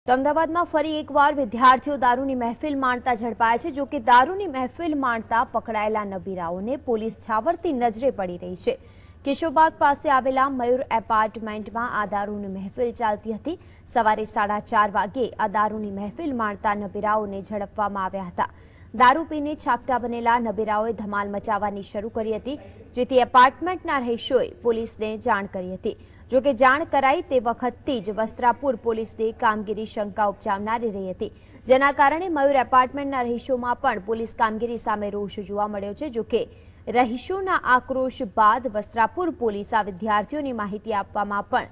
તો અમદાવાદમાં ફરી એકવાર વિદ્યાર્થીઓ દારૂની મહેફિલ માણતા ઝડપાયા છે। જો કે દારૂની મહેફિલ માણતા પકડાયેલા નબીરાઓને પોલીસ છાવરતી નજરે પડી રહી છે। કેશોબાગ પાસે આવેલા મયુર એપાર્ટમેન્ટમાં આ દારૂની મહેફિલ ચાલતી હતી। સવારે 4:30 વાગે આ દારૂની મહેફિલ માણતા નબીરાઓને ઝડપવામાં આવ્યા હતા। દારૂ પીને છાકટા બનેલા નબીરાઓએ ધમાલ મચાવવાની શરૂ કરી હતી, જેથી એપાર્ટમેન્ટના રહીશોએ પોલીસને જાણ કરી હતી। જો કે જાણ કરાઈ તે વખતથી જ વસ્ત્રાપુર પોલીસની કામગીરી શંકા ઉપજાવનારી રહી હતી, જેના કારણે મયુર એપાર્ટમેન્ટના રહીશોમાં પણ પોલીસ કામગીરી સામે રોષ જોવા મળ્યો છે। જો કે રહીશોના આક્રોશ બાદ વસ્ત્રાપુર પોલીસ આ વિદ્યાર્થીઓની માહિતી આપવામાં પણ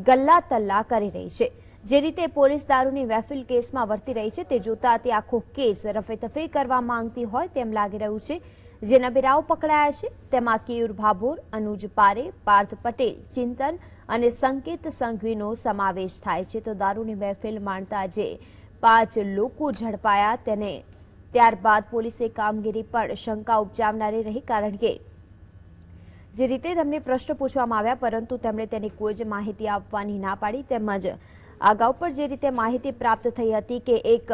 ગલ્લા તલ્લા કરી રહી છે। જે રીતે પોલીસ દારૂની મહેફિલ કેસમાં વર્તી રહી છે તે જોતા તે આખો કેસ રફેતફે કરવા માંગતી હોય તેમ લાગી રહ્યું છે। જે નબીરાઓ પકડાયા છે તેમાં કેયુર ભાભોર, અનુજ પારે, પાર્થ પટેલ, ચિંતન અને સંકેત સંઘવીનો સમાવેશ થાય છે। તો દારૂની મહેફિલ માણતા જે 5 લોકો ઝડપાયા તેને ત્યારબાદ પોલીસે કામગીરી પર શંકા ઉપજાવનારી રહી, કારણ કે જે રીતે તેમને પ્રશ્ન પૂછવામાં આવ્યા પરંતુ તેમણે તેની કોઈ જ માહિતી આપવાની ના પાડી। તેમજ અગાઉ પર જે રીતે માહિતી પ્રાપ્ત થઈ હતી કે એક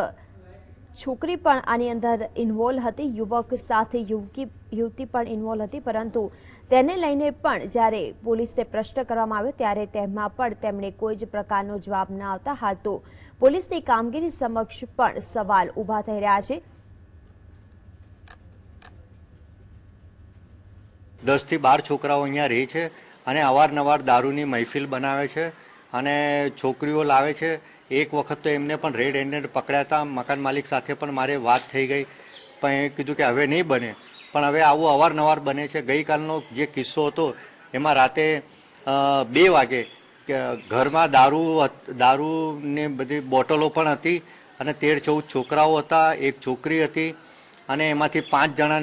છોકરી પણ આની અંદર ઇન્વોલ્વ હતી, યુવક સાથે યુવતી પણ ઇન્વોલ્વ હતી, પરંતુ તેને લઈને પણ જ્યારે પોલીસને પ્રશ્ન કરવામાં આવ્યો ત્યારે તેમાં પણ તેમણે કોઈ જ પ્રકારનો જવાબ ન આવતા હાલ તો પોલીસની કામગીરી સમક્ષ પણ સવાલ ઊભા થઈ રહ્યા છે। 10 થી 12 છોકરાઓ અહીંયા રહે છે અને અવારનવાર દારૂની મહેફિલ બનાવે છે અને છોકરીઓ લાવે છે। એક વખત તો એમને પણ રેડ હેન્ડેડ પકડ્યા હતા। મકાન માલિક સાથે પણ મારે વાત થઈ ગઈ, પણ એ કીધું કે હવે નહીં બને, પણ હવે આવું અવારનવાર બને છે। ગઈકાલનો જે કિસ્સો હતો એમાં રાતે 2 વાગે ઘરમાં દારૂની બધી બોટલો પણ હતી અને 13-14 છોકરાઓ હતા, એક છોકરી હતી અને એમાંથી 5 જણાને